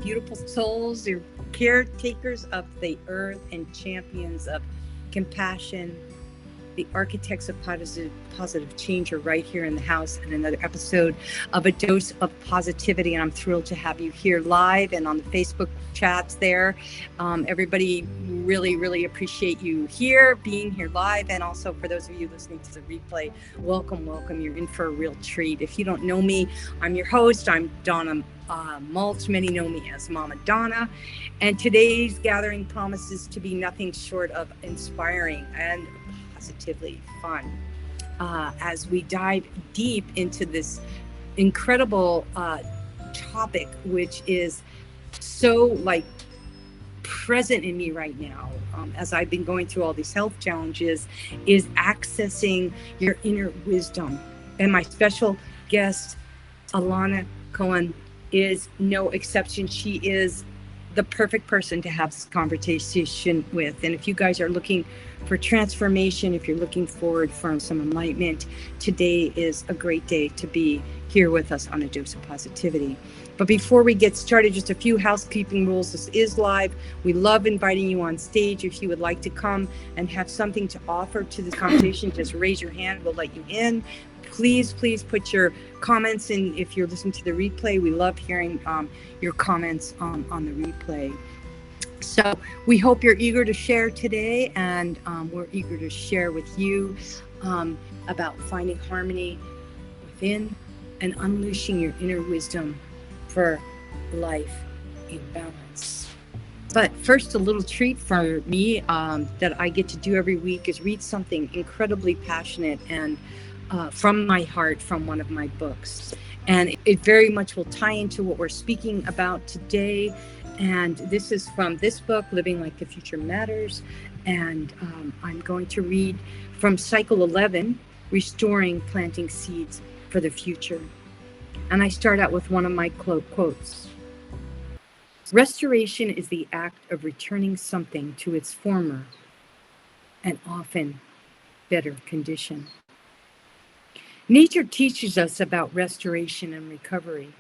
beautiful souls. You're caretakers of the earth and champions of compassion. The architects of positive change are right here in the house, and another episode of A Dose of Positivity. And I'm thrilled to have you here live and on the Facebook chats there. Everybody really, really appreciate you here, being here live. And also for those of you listening to the replay, welcome, welcome. You're in for a real treat. If you don't know me, I'm your host. I'm Donna Mulch. Many know me as Mama Donna. And today's gathering promises to be nothing short of inspiring and positively fun as we dive deep into this incredible topic, which is so present in me right now as I've been going through all these health challenges, is accessing your inner wisdom. And my special guest, Alana Cahoon, is no exception. She is the perfect person to have this conversation with. And if you guys are looking for transformation, if you're looking forward for some enlightenment, today is a great day to be here with us on A Dose of Positivity. But before we get started, just a few housekeeping rules. This is live. We love inviting you on stage. If you would like to come and have something to offer to this conversation, just raise your hand. We'll let you in. Please put your comments in. If you're listening to the replay, we love hearing your comments on the replay. So we hope you're eager to share today, and we're eager to share with you about finding harmony within and unleashing your inner wisdom for life in balance. But first, a little treat for me that I get to do every week is read something incredibly passionate and from my heart from one of my books. And it very much will tie into what we're speaking about today. And this is from this book, Living Like the Future Matters. And I'm going to read from Cycle 11, Restoring Planting Seeds for the Future. And I start out with one of my quotes. Restoration is the act of returning something to its former and often better condition. Nature teaches us about restoration and recovery.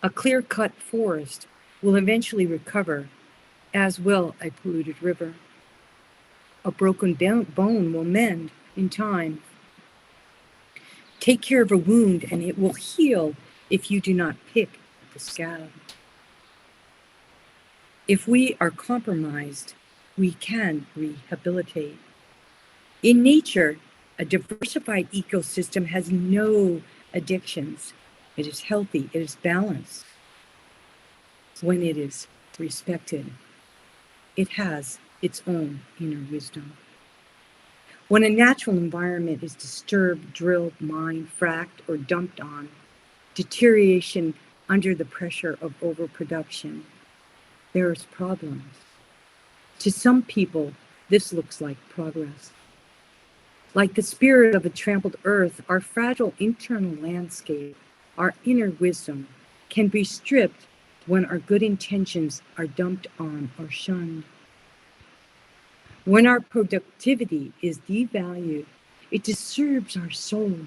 A clear-cut forest will eventually recover, as will a polluted river. A broken bone will mend in time. Take care of a wound and it will heal if you do not pick the scab. If we are compromised, we can rehabilitate. In nature, a diversified ecosystem has no addictions. It is healthy, it is balanced. When it is respected, it has its own inner wisdom. When a natural environment is disturbed, drilled, mined, fracked, or dumped on, deterioration under the pressure of overproduction, there's problems. To some people, this looks like progress. Like the spirit of a trampled earth, our fragile internal landscape, our inner wisdom, can be stripped when our good intentions are dumped on or shunned. When our productivity is devalued, it disturbs our soul.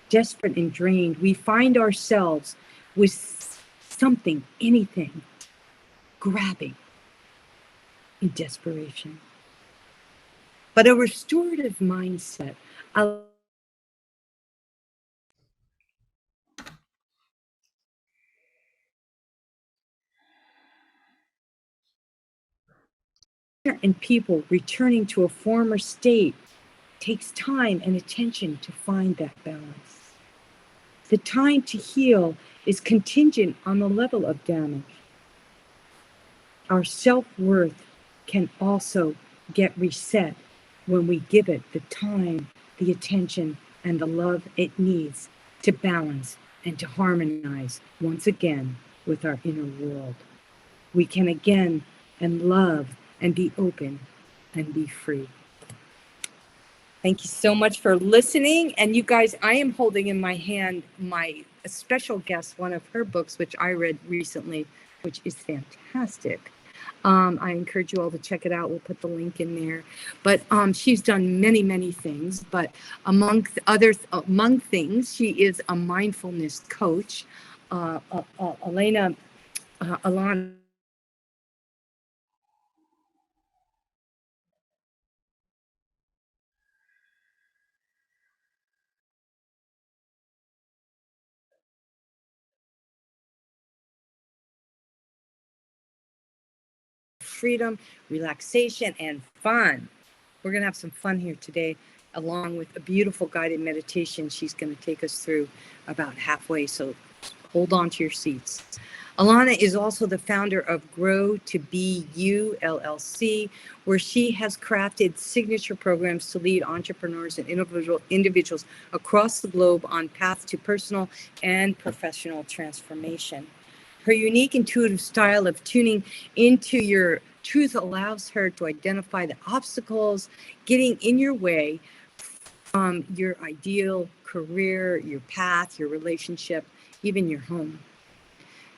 Desperate and drained, we find ourselves with something, anything, grabbing in desperation. But a restorative mindset and people returning to a former state takes time and attention to find that balance. The time to heal is contingent on the level of damage. Our self-worth can also get reset when we give it the time, the attention, and the love it needs to balance and to harmonize once again with our inner world. We can again and love and be open and be free. Thank you so much for listening. And you guys, I am holding in my hand my special guest, one of her books, which I read recently, which is fantastic. I encourage you all to check it out. We'll put the link in there. But she's done many, many things. But among things, she is a mindfulness coach. Alana Alana, freedom, relaxation, and fun. We're going to have some fun here today, along with a beautiful guided meditation she's going to take us through about halfway. So hold on to your seats. Alana is also the founder of Grow to Be You LLC, where she has crafted signature programs to lead entrepreneurs and individuals across the globe on path to personal and professional transformation. Her unique intuitive style of tuning into your truth allows her to identify the obstacles getting in your way from your ideal career, your path, your relationship, even your home.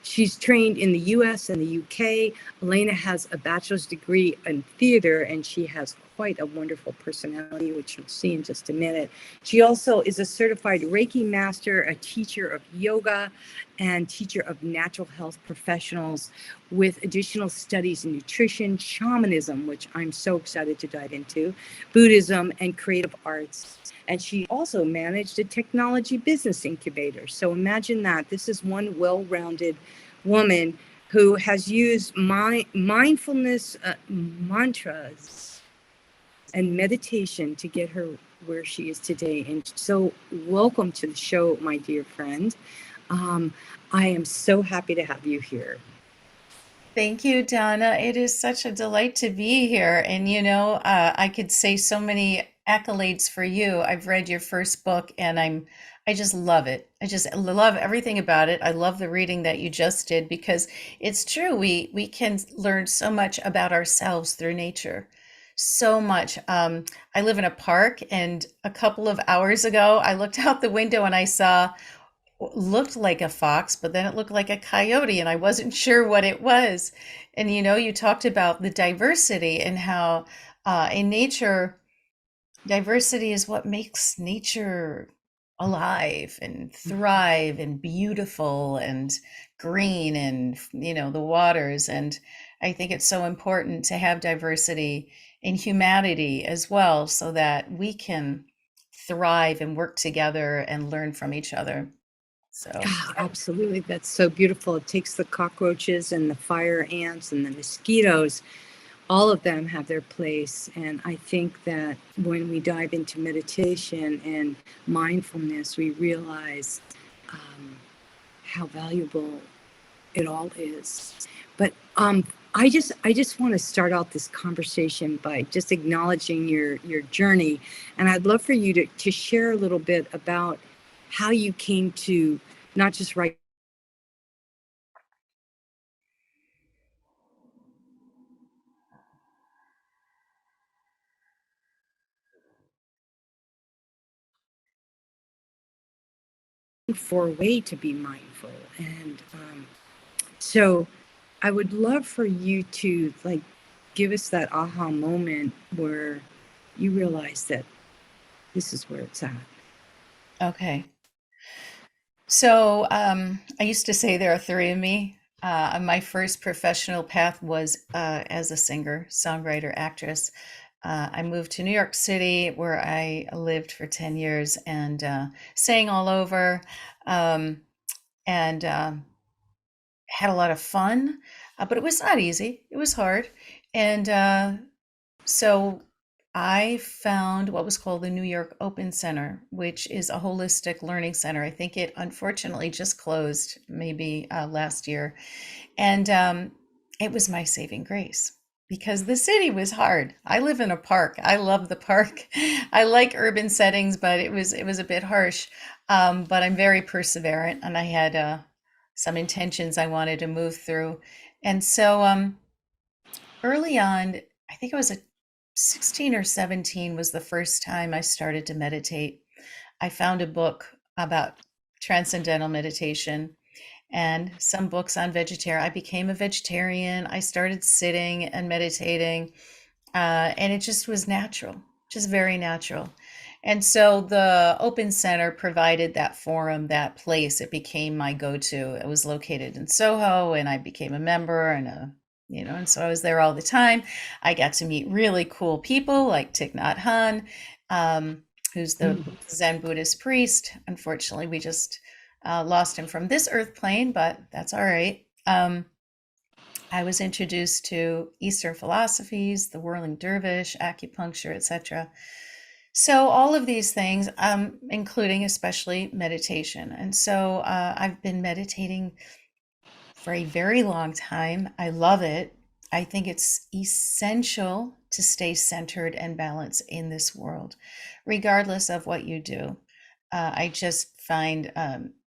She's trained in the US and the UK. Elena has a bachelor's degree in theater, and she has quite a wonderful personality, which you'll see in just a minute. She also is a certified Reiki master, a teacher of yoga, and teacher of natural health professionals with additional studies in nutrition, shamanism, which I'm so excited to dive into, Buddhism, and creative arts. And she also managed a technology business incubator. So imagine that. This is one well-rounded woman who has used mindfulness mantras and meditation to get her where she is today. And so welcome to the show, my dear friend. I am so happy to have you here. Thank you, Donna. It is such a delight to be here. And I could say so many accolades for you. I've read your first book and I just love it. I just love everything about it. I love the reading that you just did because it's true. We can learn so much about ourselves through nature. So much. I live in a park, and a couple of hours ago, I looked out the window and I saw looked like a fox, but then it looked like a coyote, and I wasn't sure what it was. And you talked about the diversity and how in nature, diversity is what makes nature alive and thrive and beautiful and green and the waters. And I think it's so important to have diversity in humanity as well so that we can thrive and work together and learn from each other. So Absolutely. That's so beautiful. It takes the cockroaches and the fire ants and the mosquitoes. All of them have their place. And I think that when we dive into meditation and mindfulness, we realize how valuable it all is. But I just want to start out this conversation by just acknowledging your journey. And I'd love for you to share a little bit about how you came to not just write for a way to be mindful. And so I would love for you to like give us that aha moment where you realize that this is where it's at. okay. So I used to say there are three of me. My first professional path was as a singer, songwriter, actress. I moved to New York City where I lived for 10 years and sang all over um, and had a lot of fun, but it was not easy. It was hard. And so I found what was called the New York Open Center, which is a holistic learning center. I think it unfortunately just closed maybe last year. And it was my saving grace because the city was hard. I live in a park. I love the park. I like urban settings, but it was a bit harsh. But I'm very perseverant, and I had some intentions I wanted to move through. And so early on, I think it was a 16 or 17 was the first time I started to meditate. I found a book about transcendental meditation and some books on vegetarian. I became a vegetarian. I started sitting and meditating, and it just was natural, just very natural. And so the Open Center provided that forum, that place. It became my go-to. It was located in Soho, and I became a member and and so I was there all the time. I got to meet really cool people like Thich Nhat Hanh, um, who's the Mm. Zen Buddhist priest. Unfortunately, we just lost him from this earth plane, but that's all right. I was introduced to Eastern philosophies, the whirling dervish, acupuncture, etc. So all of these things, including especially meditation. And so I've been meditating for a very long time. I love it. I think it's essential to stay centered and balanced in this world, regardless of what you do. I just find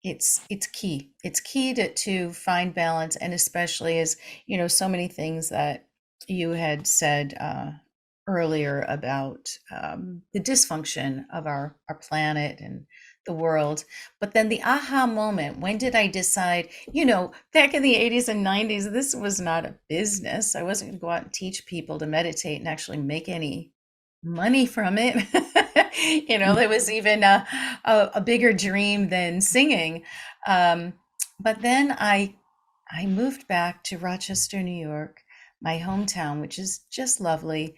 it's key. It's key to find balance, and especially as so many things that you had said earlier about the dysfunction of our planet and the world. But then the aha moment, when did I decide, back in the 80s and 90s, this was not a business. I wasn't going to go out and teach people to meditate and actually make any money from it. There was even a bigger dream than singing. Um, but then I moved back to Rochester, New York, my hometown, which is just lovely,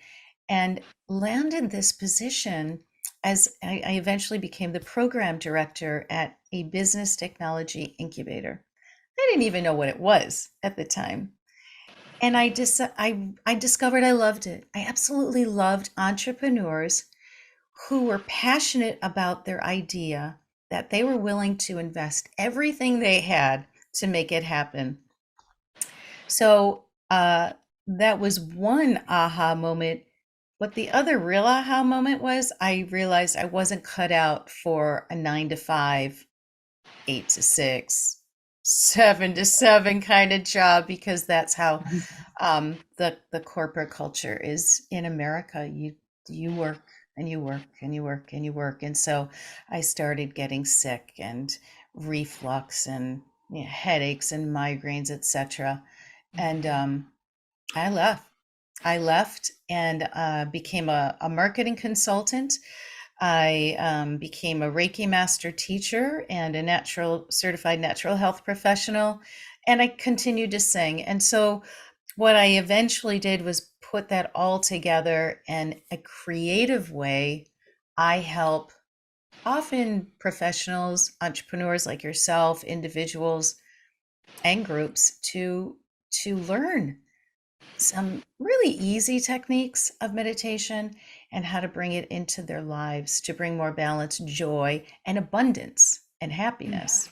and landed this position as I eventually became the program director at a business technology incubator. I didn't even know what it was at the time. And I discovered I loved it. I absolutely loved entrepreneurs who were passionate about their idea, that they were willing to invest everything they had to make it happen. So that was one aha moment. But the other real aha moment was I realized I wasn't cut out for a 9 to 5, 8 to 6, 7 to 7 kind of job, because that's how the corporate culture is in America. You work and you work and you work and you work. And so I started getting sick and reflux and headaches and migraines, etc. And I left. I left and became a marketing consultant. I became a Reiki master teacher and a certified natural health professional, and I continued to sing. And so, what I eventually did was put that all together in a creative way. I help often professionals, entrepreneurs like yourself, individuals, and groups to learn some really easy techniques of meditation and how to bring it into their lives to bring more balance, joy, and abundance and happiness.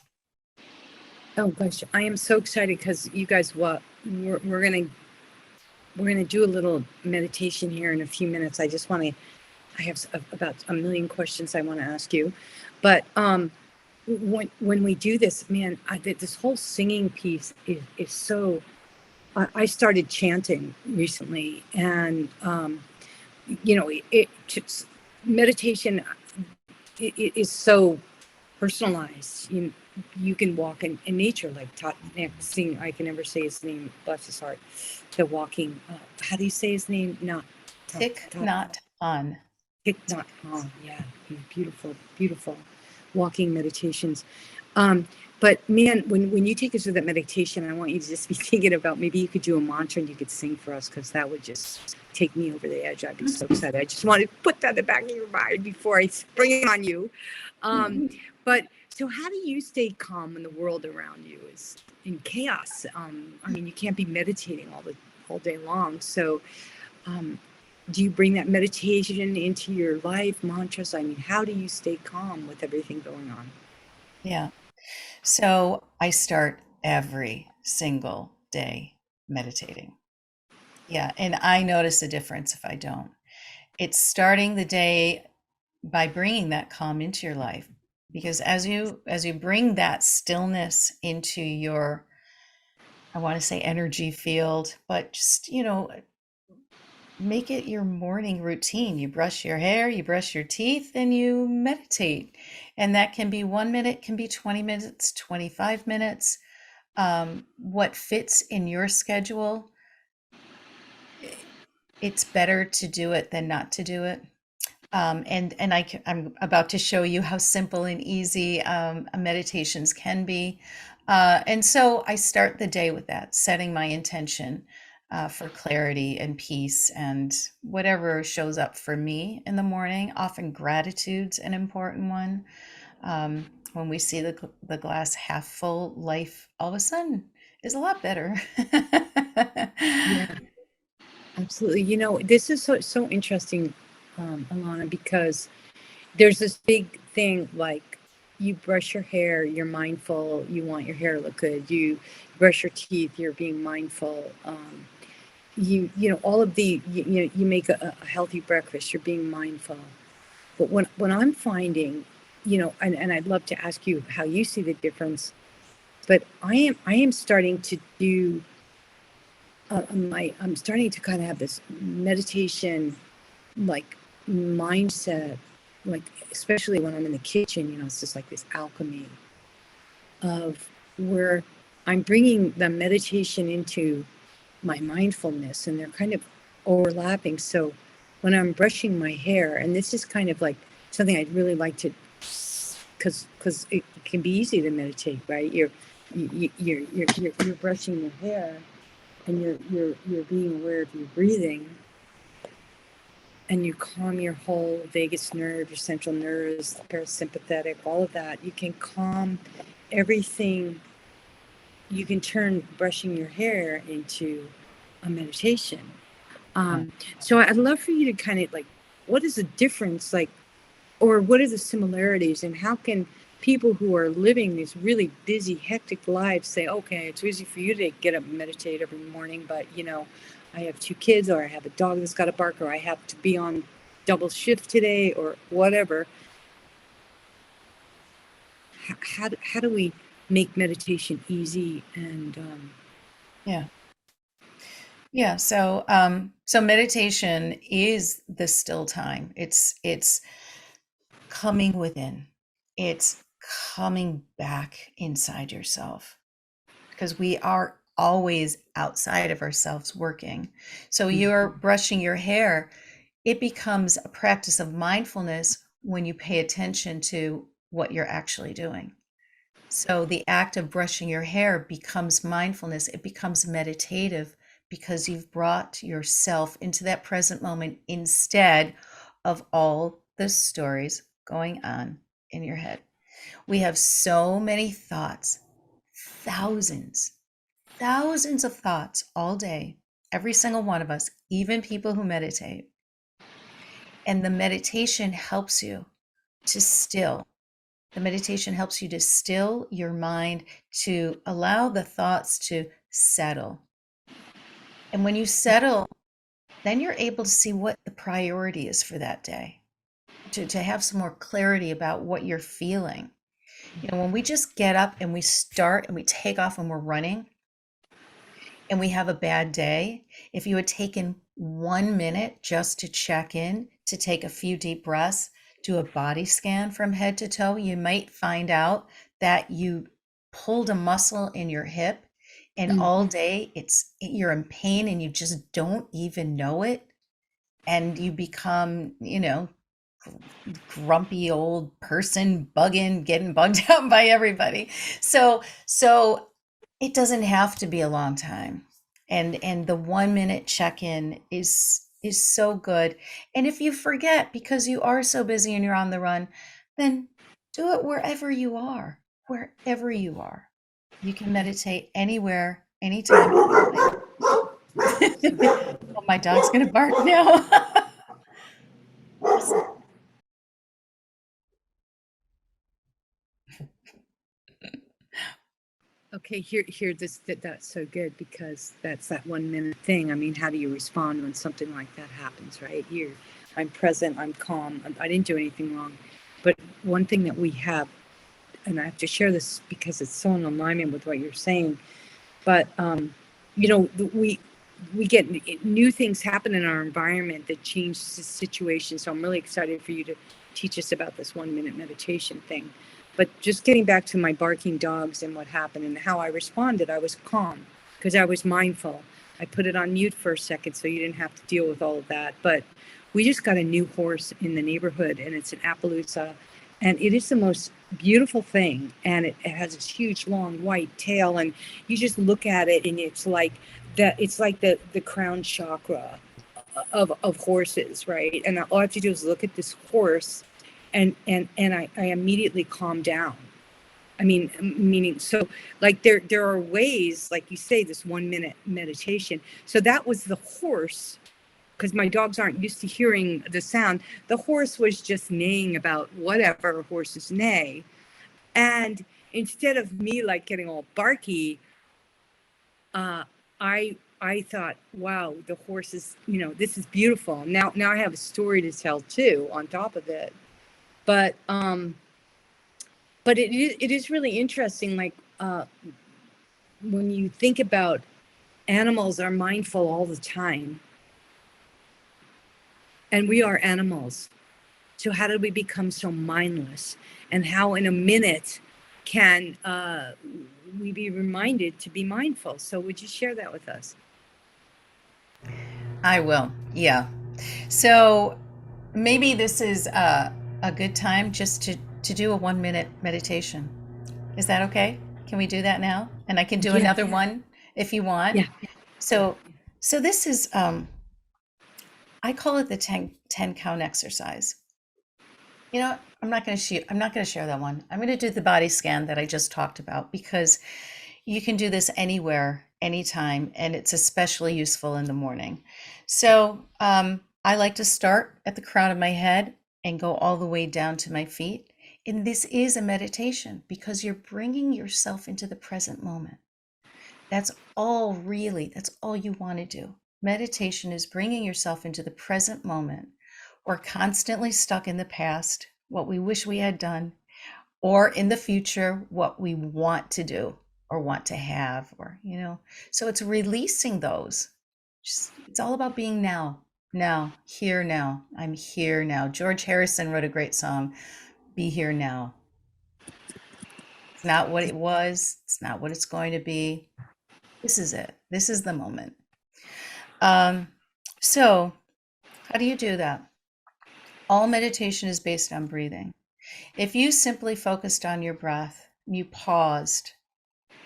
Oh gosh, I am so excited because you guys, what we're gonna do a little meditation here in a few minutes. I have about a million questions I want to ask you, but when we do this, man, this whole singing piece is so. I started chanting recently, and meditation it is so personalized. You can walk in nature, like seeing. I can never say his name. Bless his heart. The walking. How do you say his name? Not Thich Tot. Nhat Hanh. Thich Nhat Hanh. Yeah, beautiful, beautiful walking meditations. But man, when you take us through that meditation, I want you to just be thinking about, maybe you could do a mantra and you could sing for us, because that would just take me over the edge. I'd be so excited. I just want to put that in the back of your mind before I spring it on you. Um, but so how do you stay calm when the world around you is in chaos? I mean, you can't be meditating all day long. So um, do you bring that meditation into your life, mantras? I mean, how do you stay calm with everything going on? Yeah. So I start every single day meditating. Yeah. And I notice a difference if I don't. It's starting the day by bringing that calm into your life, because as you bring that stillness into your, I want to say, energy field, but just make it your morning routine. You brush your hair, you brush your teeth, and you meditate. And that can be 1 minute, can be 20 minutes, 25 minutes, what fits in your schedule. It's better to do it than not to do it. I'm about to show you how simple and easy meditations can be. And so I start the day with that, setting my intention for clarity and peace and whatever shows up for me in the morning. Often gratitude's an important one. When we see the glass half full, life all of a sudden is a lot better. Yeah, absolutely. This is so interesting, Alana, because there's this big thing like you brush your hair, you're mindful, you want your hair to look good. You brush your teeth, you're being mindful. All of you make a healthy breakfast, you're being mindful. But when I'm finding, and I'd love to ask you how you see the difference, but I am starting to do I'm starting to kind of have this meditation like mindset, like especially when I'm in the kitchen, it's just like this alchemy of where I'm bringing the meditation into my mindfulness, and they're kind of overlapping. So when I'm brushing my hair, and this is kind of like something I'd really like to, because it can be easy to meditate, right? You're brushing your hair, and you're being aware of your breathing, and you calm your whole vagus nerve, your central nerves, parasympathetic, all of that. You can calm everything. You can turn brushing your hair into a meditation. So I'd love for you to kind of like, what is the difference, like, or what are the similarities, and how can people who are living these really busy, hectic lives say, okay, it's easy for you to get up and meditate every morning, but I have two kids, or I have a dog that's got to bark, or I have to be on double shift today, or whatever. How do we make meditation easy and Yeah. Yeah, so meditation is the still time. It's coming within. It's coming back inside yourself because we are always outside of ourselves working. So you're brushing your hair, it becomes a practice of mindfulness when you pay attention to what you're actually doing. So the act of brushing your hair becomes mindfulness, it becomes meditative because you've brought yourself into that present moment instead of all the stories going on in your head. We have so many thoughts, thousands, thousands of thoughts all day, every single one of us, even people who meditate. And the meditation helps you to still The meditation helps you to still your mind, to allow the thoughts to settle. And when you settle, then you're able to see what the priority is for that day, to have some more clarity about what you're feeling. When we just get up and we start and we take off and we're running and we have a bad day, if you had taken 1 minute just to check in, to take a few deep breaths, do a body scan from head to toe, you might find out that you pulled a muscle in your hip and all day you're in pain and you just don't even know it, and you become, grumpy old person getting bugged out by everybody. So it doesn't have to be a long time. And the 1 minute check-in is so good. And if you forget because you are so busy and you're on the run, then do it wherever you are. Wherever you are. You can meditate anywhere, anytime if you like. Oh, my dog's gonna bark now. Listen. okay, here that's so good, because that's that 1 minute thing. I mean, how do you respond when something like that happens, right? I'm present, I'm calm, I didn't do anything wrong. But one thing that we have, and I have to share this because it's so in alignment with what you're saying, but you know we get new things happen in our environment that change the situation. So I'm really excited for you to teach us about this 1 minute meditation thing. But just getting back to my barking dogs and what happened and how I responded, I was calm because I was mindful. I put it on mute for a second so you didn't have to deal with all of that. But We just got a new horse in the neighborhood, and it's an Appaloosa, and it is the most beautiful thing. And it has this huge, long, white tail, and you just look at it, and it's like that. It's like the crown chakra of horses, right? And all I have to do is look at this horse, and I immediately calm down. I mean, meaning, so like there are ways, like you say, this 1 minute meditation. So that was the horse, because my dogs aren't used to hearing the sound. The horse was just neighing about whatever horses neigh. And instead of me like getting all barky, uh, I thought, wow, the horse is, this is beautiful. Now I have a story to tell too on top of it. But it is really interesting. Like when you think about animals are mindful all the time, and we are animals. So how did we become so mindless? And how in a minute can we be reminded to be mindful? So would you share that with us? I will. Yeah. So maybe this is a good time just to do a 1 minute meditation. Is that okay? Can we do that now? And I can do Yeah, another one if you want. yeah, yeah. So, so this is, I call it the 10 count exercise. I'm not going to share that one. I'm going to do the body scan that I just talked about, because you can do this anywhere, anytime, and it's especially useful in the morning. So, I like to start at the crown of my head and go all the way down to my feet. And this is a meditation because you're bringing yourself into the present moment. That's all you want to do. Meditation is bringing yourself into the present moment. We're constantly stuck in the past, what we wish we had done, or in the future, what we want to do or want to have, So it's releasing those. It's all about being now, here now. I'm here now. George Harrison wrote a great song, Be Here Now. It's not what it was, it's not what it's going to be. This is it. This is the moment. Um, so, how do you do that? All meditation is based on breathing. If you simply focused on your breath, you paused,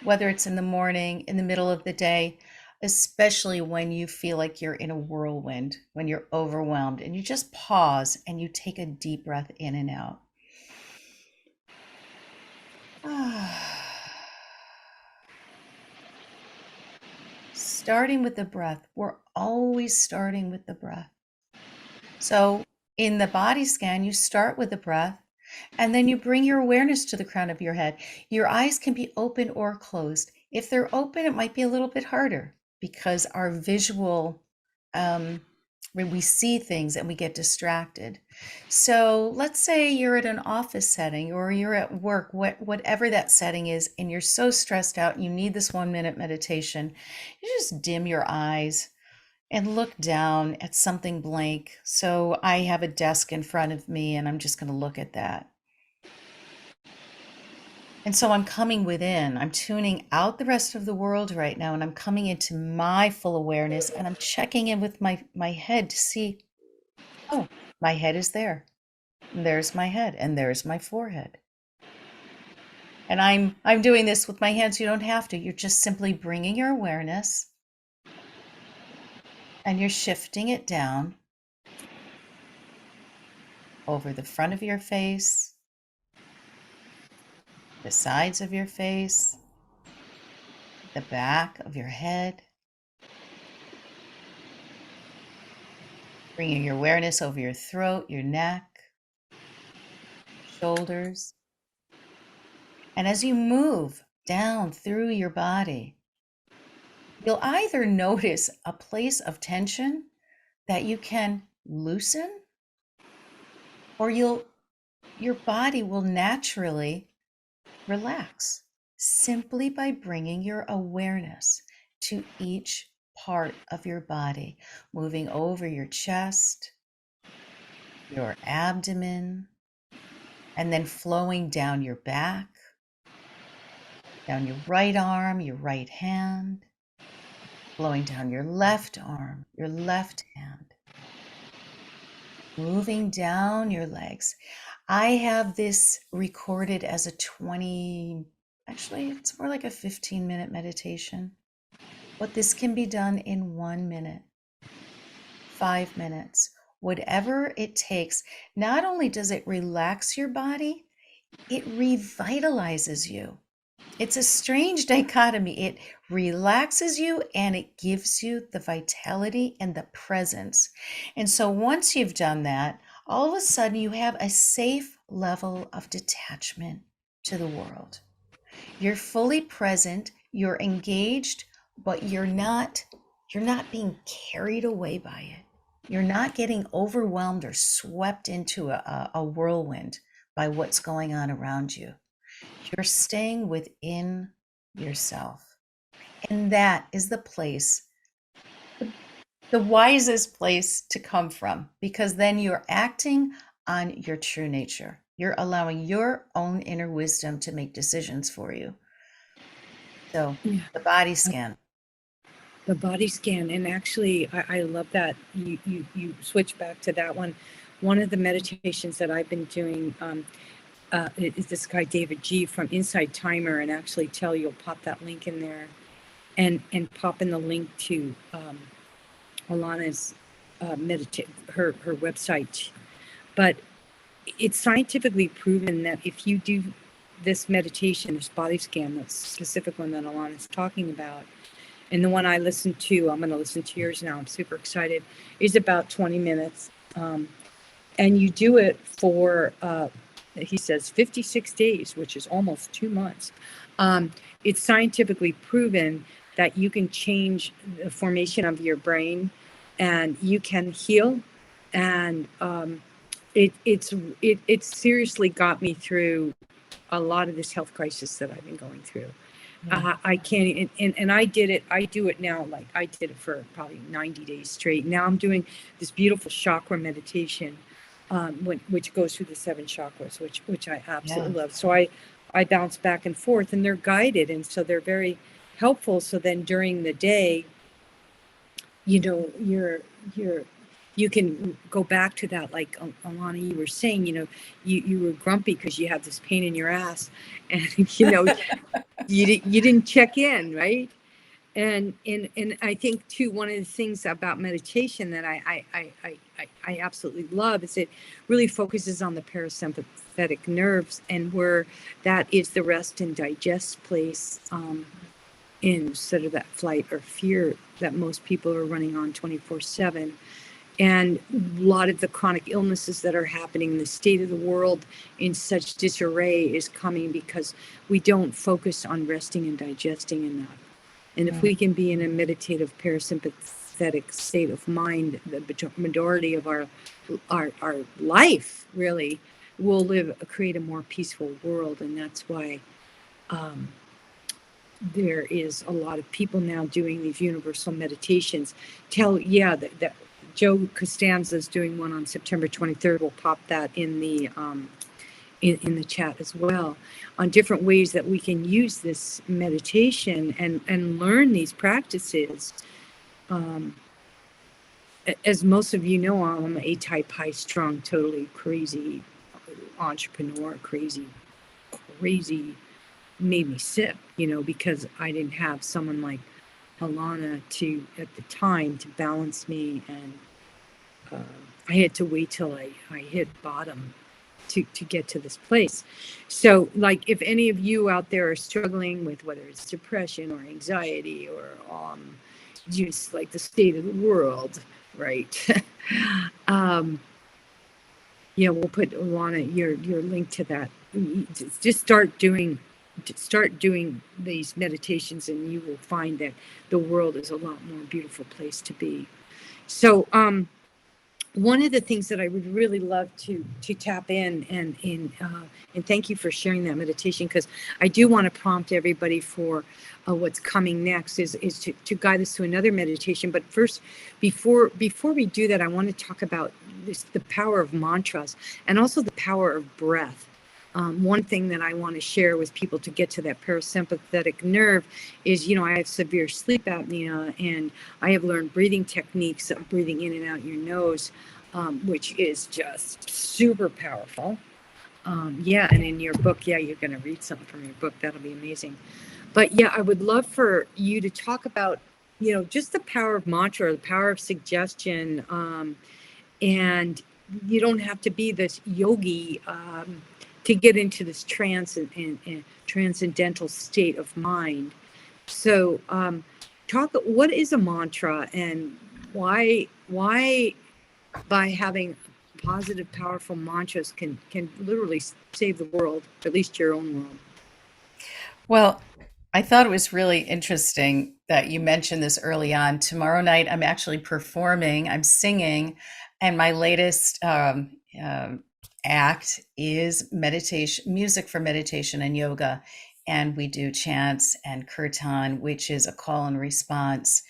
whether it's in the morning, in the middle of the day, especially when you feel like you're in a whirlwind, when you're overwhelmed, and you just pause and you take a deep breath in and out. Starting with the breath, we're always starting with the breath. So in the body scan, you start with the breath, and then you bring your awareness to the crown of your head. Your eyes can be open or closed. If they're open, it might be a little bit harder because our visual, when we see things and we get distracted. So let's say you're at an office setting or you're at work, whatever that setting is, and you're so stressed out, and you need this 1 minute meditation. You just dim your eyes and look down at something blank. So I have a desk in front of me and I'm just going to look at that. And so I'm coming within, I'm tuning out the rest of the world right now, and I'm coming into my full awareness, and I'm checking in with my head to see, oh, my head is there. And there's my head, and there's my forehead. And I'm doing this with my hands. You don't have to. You're just simply bringing your awareness and you're shifting it down over the front of your face, the sides of your face, the back of your head, bringing your awareness over your throat, your neck, shoulders. And as you move down through your body, you'll either notice a place of tension that you can loosen, or your body will naturally relax simply by bringing your awareness to each part of your body, moving over your chest, your abdomen, and then flowing down your back, down your right arm, your right hand, flowing down your left arm, your left hand. moving down your legs. I have this recorded as a 20, actually, it's more like a 15-minute meditation. But this can be done in 1 minute, 5 minutes, whatever it takes. Not only does it relax your body, it revitalizes you. It's a strange dichotomy. It relaxes you and it gives you the vitality and the presence. And so once you've done that, all of a sudden you have a safe level of detachment to the world. You're fully present, you're engaged, but you're not being carried away by it. You're not getting overwhelmed or swept into a whirlwind by what's going on around you. You're staying within yourself. And that is the place, the wisest place to come from, because then you're acting on your true nature. You're allowing your own inner wisdom to make decisions for you. So Yeah. the body scan. The body scan, and actually, I love that you switch back to that one. One of the meditations that I've been doing is this guy David G from Inside Timer, and actually tell you'll pop that link in there, and pop in the link to Alana's her website. But it's scientifically proven that if you do this meditation, this body scan, the specific one that Alana's talking about, and the one I listened to, I'm going to listen to yours now. I'm super excited. Is about 20 minutes. And you do it for, he says, 56 days, which is almost 2 months. It's scientifically proven that you can change the formation of your brain and you can heal. And it's seriously got me through a lot of this health crisis that I've been going through. Yeah. I can't, and I did it. I do it now. Like I did it for probably 90 days straight. Now I'm doing this beautiful chakra meditation, which goes through the 7 chakras, which I absolutely Yeah. love. So I bounce back and forth, and they're guided, and so they're very helpful. So then during the day, you're you can go back to that, like Alana, you were saying, you were grumpy because you have this pain in your ass, and you didn't check in, right? And I think too, one of the things about meditation that I absolutely love is it really focuses on the parasympathetic nerves, and where that is the rest and digest place, instead of that flight or fear that most people are running on 24/7. And a lot of the chronic illnesses that are happening in the state of the world in such disarray is coming because we don't focus on resting and digesting enough. And if we can be in a meditative parasympathetic state of mind, the majority of our life really will create a more peaceful world. And that's why there is a lot of people now doing these universal meditations. That Joe Costanza is doing one on September 23rd. We'll pop that in the in the chat as well, on different ways that we can use this meditation and learn these practices. As most of you know, I'm an A-type, high strung, totally crazy entrepreneur, crazy, made me sick, because I didn't have someone like Alana at the time to balance me. And I had to wait till I hit bottom to get to this place. So, like, if any of you out there are struggling with whether it's depression or anxiety or just like the state of the world, right? We'll put, Alana, your link to that. Just start doing these meditations, and you will find that the world is a lot more beautiful place to be. So, one of the things that I would really love to tap in, and thank you for sharing that meditation, because I do want to prompt everybody for what's coming next is to guide us to another meditation. But first, before we do that, I want to talk about the power of mantras and also the power of breath. One thing that I want to share with people to get to that parasympathetic nerve is, I have severe sleep apnea, and I have learned breathing techniques of breathing in and out your nose, which is just super powerful. Yeah, and in your book, yeah, you're going to read something from your book. That'll be amazing. But yeah, I would love for you to talk about, just the power of mantra, the power of suggestion. And you don't have to be this yogi to get into this and transcendental state of mind. So, talk. What is a mantra, and why by having positive, powerful mantras can literally save the world, at least your own world. Well, I thought it was really interesting that you mentioned this early on. Tomorrow night, I'm actually performing, I'm singing, and my latest act is meditation, music for meditation and yoga. And we do chants and kirtan, which is a call and response.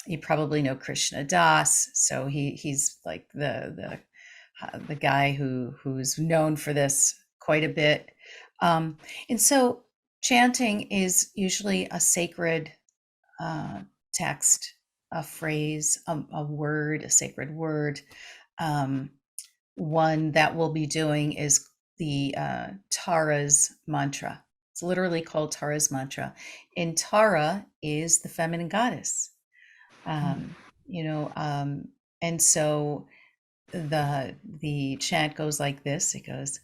You probably know Krishna Das, so he's like the guy who's known for this quite a bit. Um, and so chanting is usually a sacred uh, text, a phrase, a word, a sacred word. Um, One that we'll be doing is the Tara's mantra. It's literally called Tara's mantra. And Tara is the feminine goddess. Um, you know, um, and so the chant goes like this. It goes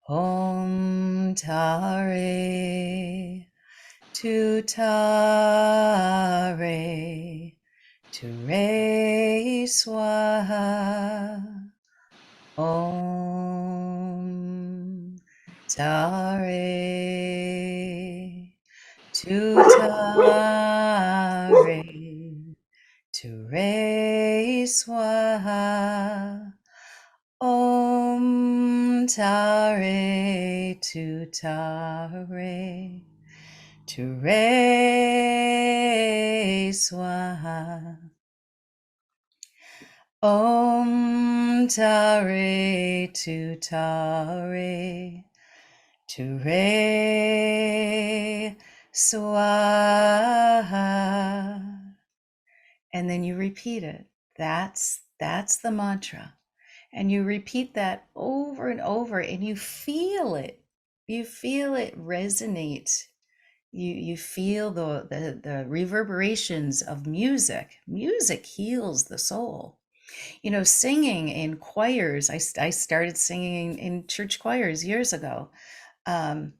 Om Tare Tutare Ture Swaha Om Tare Tutare Ture Swaha Om Tare Tutare Ture Swaha Om Tare Tutare Ture Swaha. And then you repeat it. That's the mantra. And you repeat that over and over, and you feel it. You feel it resonate. You feel the reverberations of music. Music heals the soul. Singing in choirs. I started singing in church choirs years ago. Um,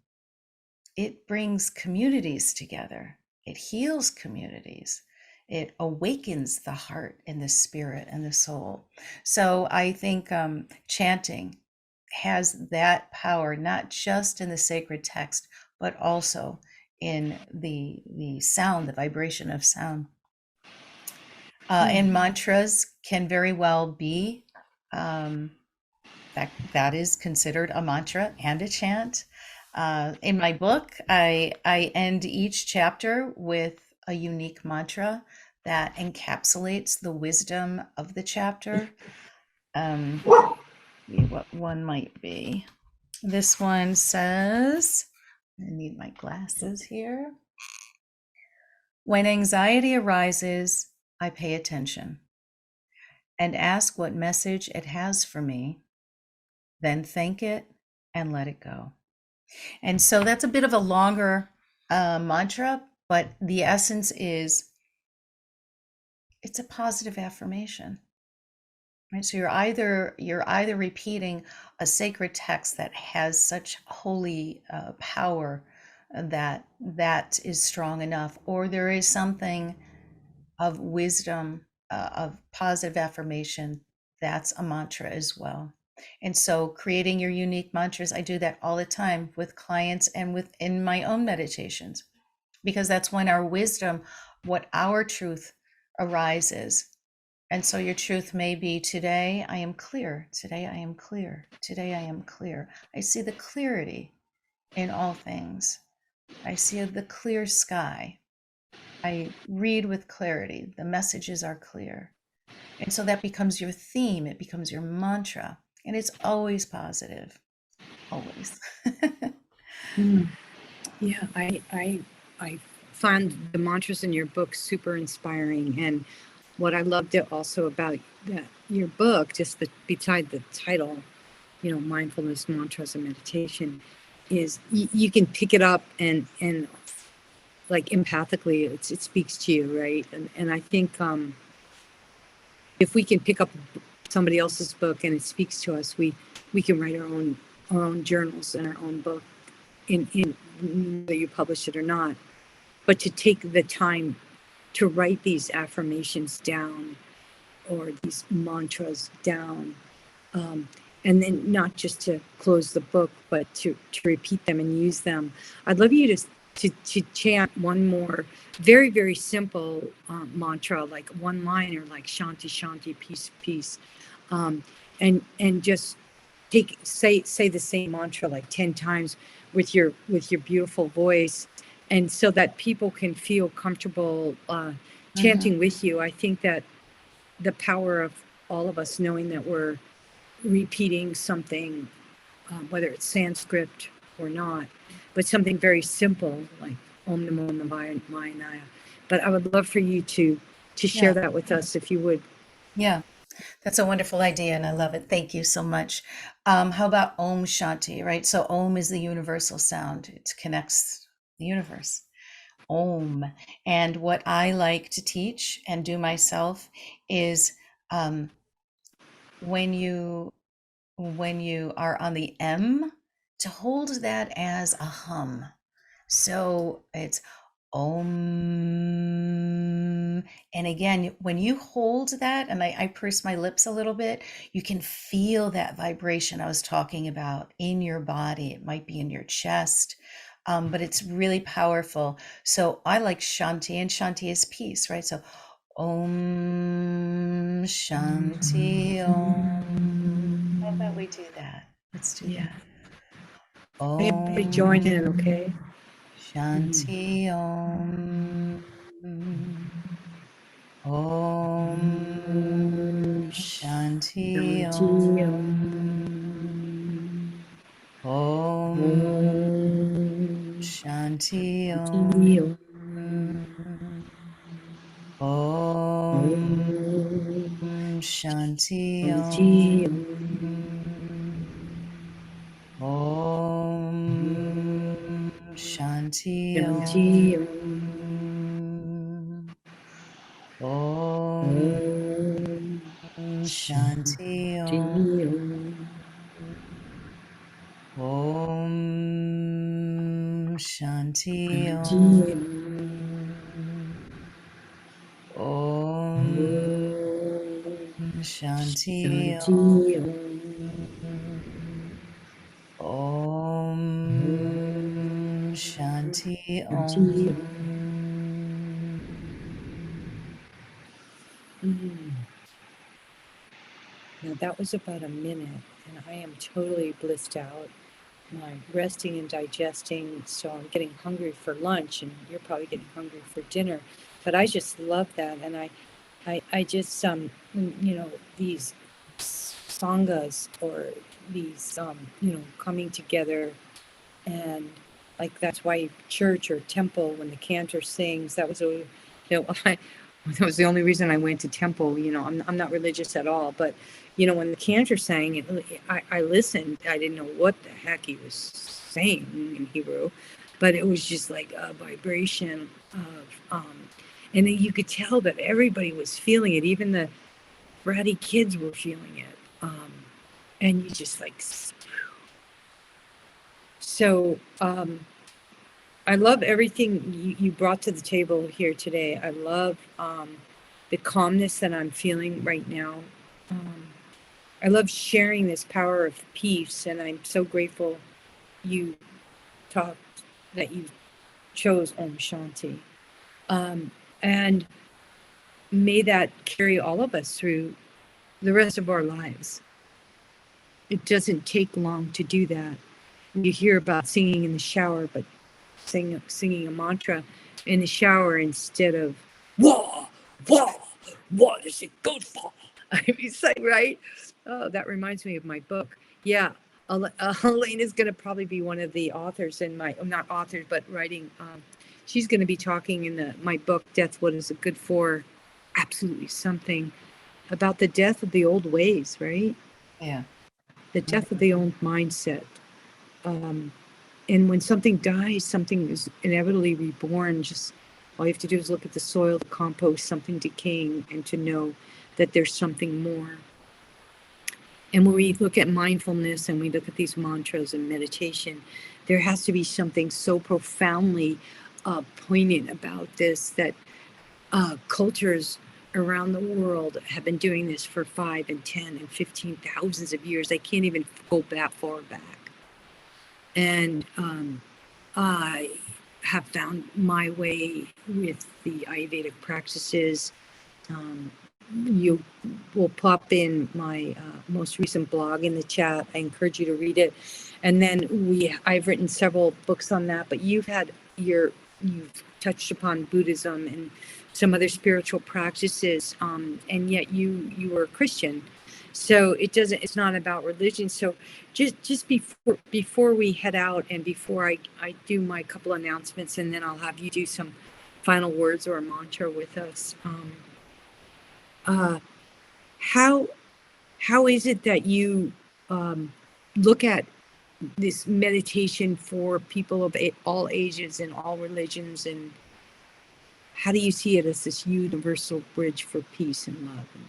it brings communities together. It heals communities. It awakens the heart and the spirit and the soul. So I think chanting has that power, not just in the sacred text, but also in the sound, the vibration of sound. And mantras can very well be that is considered a mantra and a chant. In my book, I end each chapter with a unique mantra that encapsulates the wisdom of the chapter. See what one might be. This one says, I need my glasses here. When anxiety arises, I pay attention and ask what message it has for me, then thank it and let it go. And so that's a bit of a longer mantra, but the essence is it's a positive affirmation. Right? So you're either repeating a sacred text that has such holy power that is strong enough, or there is something of wisdom, of positive affirmation, that's a mantra as well. And so creating your unique mantras, I do that all the time with clients and within my own meditations, because that's when our wisdom, what our truth arises. And so your truth may be today I am clear, today I am clear, today I am clear. I see the clarity in all things. I see the clear sky. I read with clarity. The messages are clear. And so that becomes your theme, it becomes your mantra, and it's always positive, always. Mm. Yeah, I found the mantras in your book super inspiring, and what I loved it also about your book, just beside the title, mindfulness, mantras, and meditation, is you can pick it up and like empathically, it speaks to you, right? And I think if we can pick up somebody else's book and it speaks to us, we can write our own journals and our own book in whether you publish it or not. But to take the time to write these affirmations down or these mantras down, um, and then not just to close the book, but to repeat them and use them. I'd love you to chant one more very, very simple mantra, like one liner, like Shanti, Shanti, peace, peace, um, and just say the same mantra like 10 times with your beautiful voice, and so that people can feel comfortable chanting with you. I think that the power of all of us knowing that we're repeating something, whether it's Sanskrit or not, but something very simple like Om Namo Navaya. But I would love for you to share Yeah. that with us if you would. Yeah. That's a wonderful idea, and I love it. Thank you so much. How about Om Shanti, right? So Om is the universal sound. It connects the universe. Om. And what I like to teach and do myself is um, when you are on the M, to hold that as a hum. So it's Om. And again, when you hold that, and I purse my lips a little bit, you can feel that vibration I was talking about in your body. It might be in your chest, but it's really powerful. So I like Shanti, and Shanti is peace, right? So Om Shanti Om. How about we do that? Let's do Yeah. that. Everybody join in, Om okay? Shanti Om. Om Shanti Shanti Om. Om Om Shanti Shanti Om. Om Shanti Shanti Om. Om Shanti Shanti Om. Om Om Shanti Shanti Om. Om Om Shanti Shanti Om. Om Om Shanti Shanti Om. Om Om Shanti Shanti Om. Om. Now that was about a minute, and I am totally blissed out. I'm resting and digesting, so I'm getting hungry for lunch, and you're probably getting hungry for dinner. But I just love that, and I just these sanghas or these coming together, and like that's why church or temple when the cantor sings, that was a I that was the only reason I went to temple. I'm not religious at all, but when the cantor sang it, I listened. I didn't know what the heck he was saying in Hebrew, but it was just like a vibration of and then you could tell that everybody was feeling it, even the bratty kids were feeling it, and you just like so I love everything you brought to the table here today. I love the calmness that I'm feeling right now. Um, I love sharing this power of peace, and I'm so grateful you talked that you chose Om Shanti. And may that carry all of us through the rest of our lives. It doesn't take long to do that. You hear about singing in the shower, but singing a mantra in the shower instead of wah wah, what is it good for? I mean, say right. Oh, that reminds me of my book. Yeah, Elena's going to probably be one of the authors in my not authors but writing. She's going to be talking in my book, Death. What is it good for? absolutely something about the death of the old ways, right? Yeah. The death of the old mindset. Um, and when something dies, something is inevitably reborn. Just all you have to do is look at the soil, the compost, something decaying, and to know that there's something more. And when we look at mindfulness and we look at these mantras and meditation, there has to be something so profoundly poignant about this that cultures around the world have been doing this for 5 and 10 and 15 thousands of years. I can't even go that far back. And I have found my way with the Ayurvedic practices. Um, you will pop in my most recent blog in the chat. I encourage you to read it. And then I've written several books on that, but you've touched upon Buddhism and some other spiritual practices, and yet you were a Christian. So it's not about religion. So just before we head out and before I do my couple announcements, and then I'll have you do some final words or a mantra with us. Uh, how how is it that you um, look at this meditation for people of all ages and all religions, and how do you see it as this universal bridge for peace and love and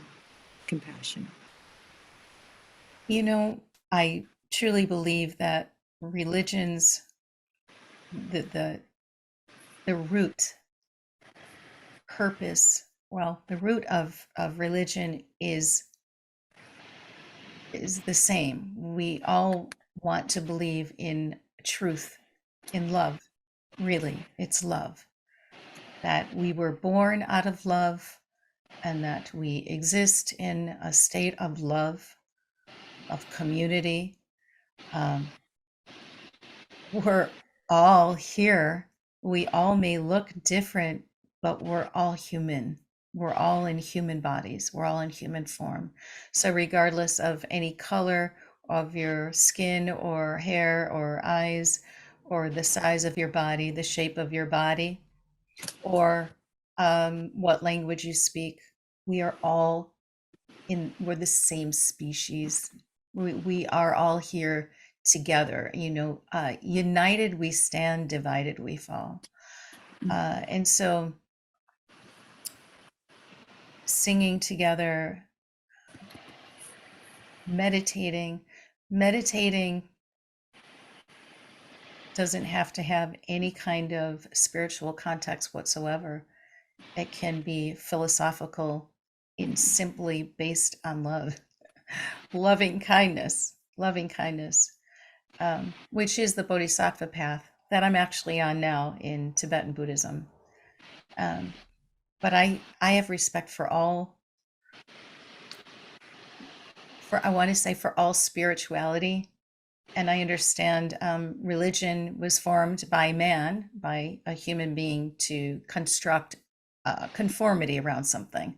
compassion? You know, I truly believe that religions, the the root purpose, well, the root of religion is the same. We all want to believe in truth, in love. Really, it's love. That we were born out of love and that we exist in a state of love, of community. Um, we're all here. We all may look different, but we're all human. We're all in human bodies. We're all in human form. So, regardless of any color of your skin or hair or eyes, or the size of your body, the shape of your body, or what language you speak, we are all we're the same species. We are all here together, united we stand, divided we fall. And so singing together, meditating doesn't have to have any kind of spiritual context whatsoever. It can be philosophical in simply based on love. Loving kindness, which is the Bodhisattva path that I'm actually on now in Tibetan Buddhism. But I have respect for I want to say for all spirituality, and I understand religion was formed by man, by a human being, to construct conformity around something.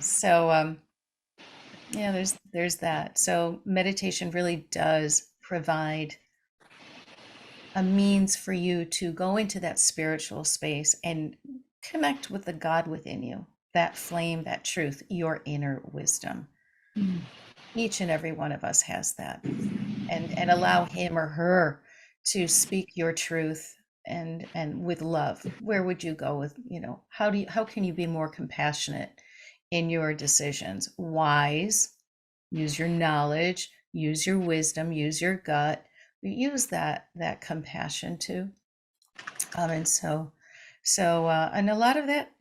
So yeah, there's that. So meditation really does provide a means for you to go into that spiritual space and connect with the God within you, that flame, that truth, your inner wisdom. Mm. Each and every one of us has that. And allow him or her to speak your truth and with love. Where would you go with, how can you be more compassionate in your decisions? Wise, use your knowledge, use your wisdom, use your gut, use that compassion too. And a lot of that,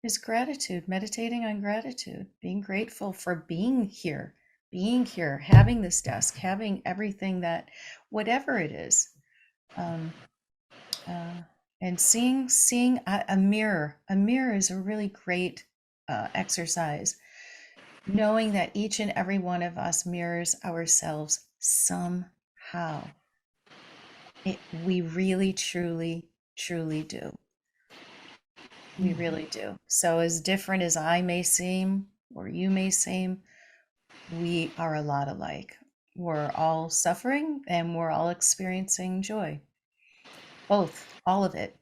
is gratitude, meditating on gratitude, being grateful for being here, having this desk, having everything that, whatever it is, um, uh, and seeing a mirror. A mirror is a really great exercise, knowing that each and every one of us mirrors ourselves somehow. We really, truly, truly do. We really do. So, as different as I may seem, or you may seem, we are a lot alike. We're all suffering and we're all experiencing joy. Both, all of it.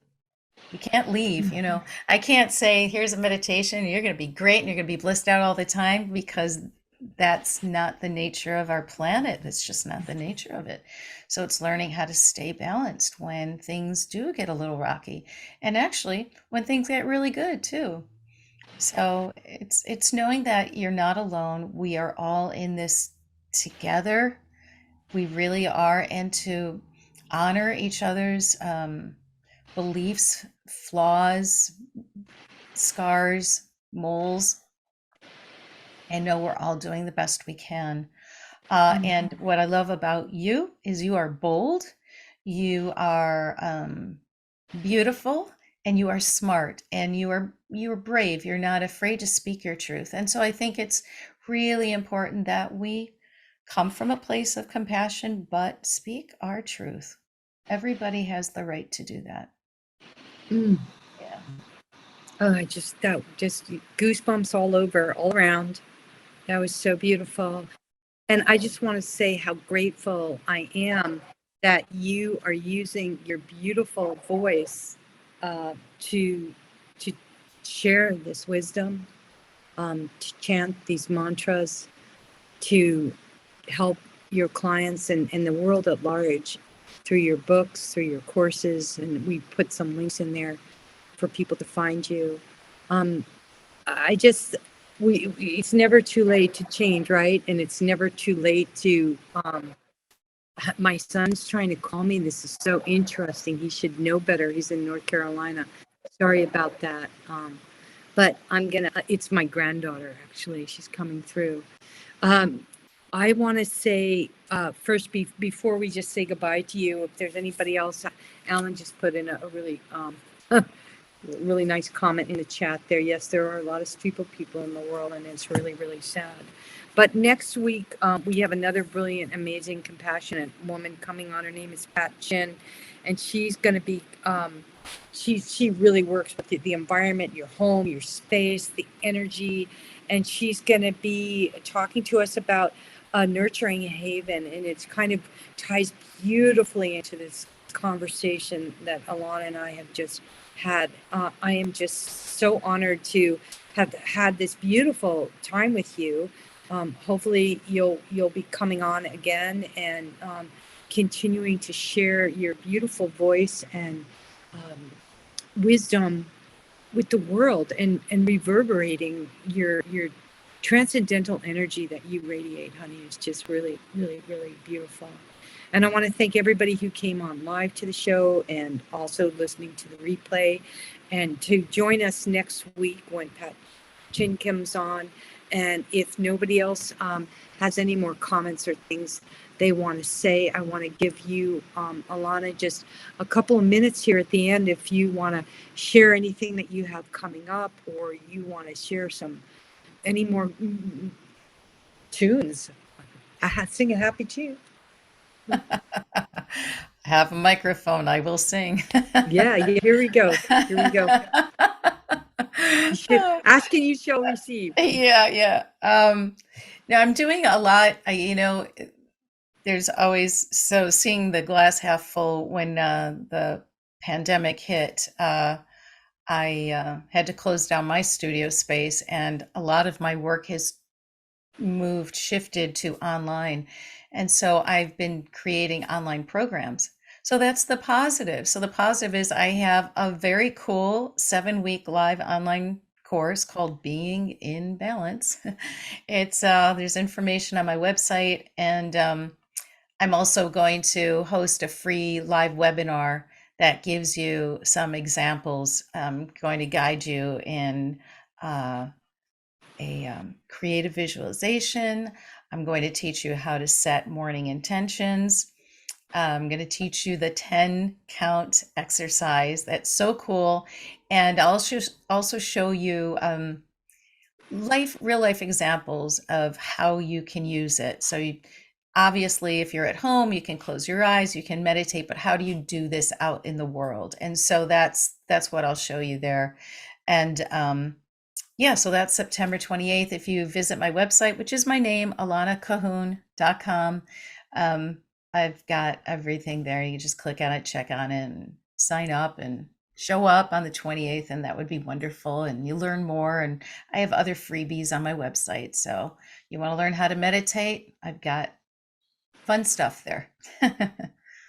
You can't leave, you know. I can't say, here's a meditation, and you're going to be great and you're going to be blissed out all the time, because that's not the nature of our planet. That's just not the nature of it. So it's learning how to stay balanced when things do get a little rocky, and actually when things get really good too. So it's knowing that you're not alone. We are all in this together. We really are, and to honor each other's beliefs, flaws, scars, moles, and know we're all doing the best we can. And what I love about you is you are bold, you are beautiful, and you are smart, and you are brave. You're not afraid to speak your truth. And so I think it's really important that we come from a place of compassion, but speak our truth. Everybody has the right to do that. Mm. Yeah. Oh, I just that just goosebumps all over, all around. That was so beautiful. And I just want to say how grateful I am that you are using your beautiful voice to share this wisdom, to chant these mantras, to help your clients and the world at large through your books, through your courses, and we put some links in there for people to find you. Um, I just it's never too late to change, right? And it's never too late to my son's trying to call me. This is so interesting. He should know better. He's in North Carolina. Sorry about that. But I'm gonna it's my granddaughter, actually. She's coming through. um, I want to say first, before we just say goodbye to you, if there's anybody else, Alan just put in a really really nice comment in the chat there. Yes, there are a lot of stupid people in the world, and it's really, really sad. But next week, we have another brilliant, amazing, compassionate woman coming on. Her name is Pat Chin, and she's going to be, she really works with the environment, your home, your space, the energy, and she's going to be talking to us about nurturing a haven, and it's kind of ties beautifully into this conversation that Alana and I have just had. I am just so honored to have had this beautiful time with you. Hopefully, you'll be coming on again and continuing to share your beautiful voice and wisdom with the world, and reverberating your transcendental energy that you radiate, honey, is just really, really, really beautiful. And I want to thank everybody who came on live to the show and also listening to the replay, and to join us next week when Pat Chin comes on. And if nobody else has any more comments or things they want to say, I want to give you, Alana, just a couple of minutes here at the end if you want to share anything that you have coming up, or you want to share any more tunes. Sing a happy tune. I have a microphone. I will sing. Yeah, yeah, here we go. Here we go. You should ask and you shall receive. Yeah, yeah. Now I'm doing a lot. There's always, so seeing the glass half full. When the pandemic hit, I had to close down my studio space, and a lot of my work has shifted to online. And so I've been creating online programs. So that's the positive. So the positive is I have a very cool 7-week live online course called Being in Balance. It's there's information on my website, and I'm also going to host a free live webinar that gives you some examples. I'm going to guide you in uh, a creative visualization. I'm going to teach you how to set morning intentions. I'm going to teach you the 10 count exercise. That's so cool. And I'll also show you real life examples of how you can use it. So obviously, if you're at home, you can close your eyes, you can meditate, but how do you do this out in the world? And so that's what I'll show you there. And yeah, so that's September 28th. If you visit my website, which is my name, alanacahoon.com, I've got everything there. You just click on it, check on it, and sign up and show up on the 28th, and that would be wonderful. And you learn more. And I have other freebies on my website. So you want to learn how to meditate? I've got fun stuff there.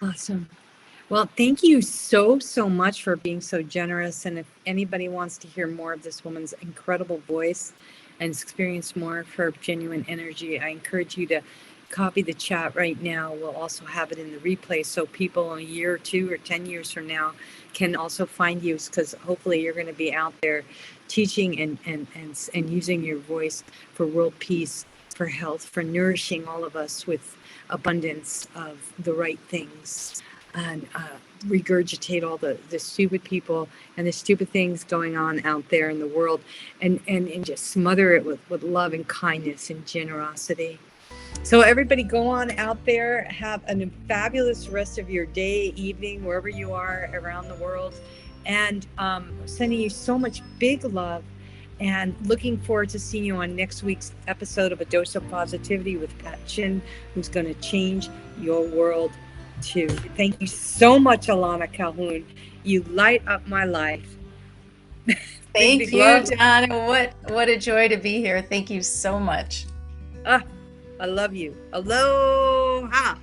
Awesome. Well, thank you so, so much for being so generous. And if anybody wants to hear more of this woman's incredible voice and experience more of her genuine energy, I encourage you to copy the chat right now. We'll also have it in the replay so people in a year or two or 10 years from now can also find you, because hopefully you're going to be out there teaching and using your voice for world peace, for health, for nourishing all of us with abundance of the right things, and regurgitate all the stupid people and the stupid things going on out there in the world, and just smother it with love and kindness and generosity. So everybody go on out there, have a fabulous rest of your day, evening, wherever you are around the world. And sending you so much big love, and looking forward to seeing you on next week's episode of A Dose of Positivity with Pat Chin, who's going to change your world too. Thank you so much, Alana Cahoon. You light up my life. Big, Thank big you, love. Donna. What a joy to be here. Thank you so much. Ah, I love you. Aloha.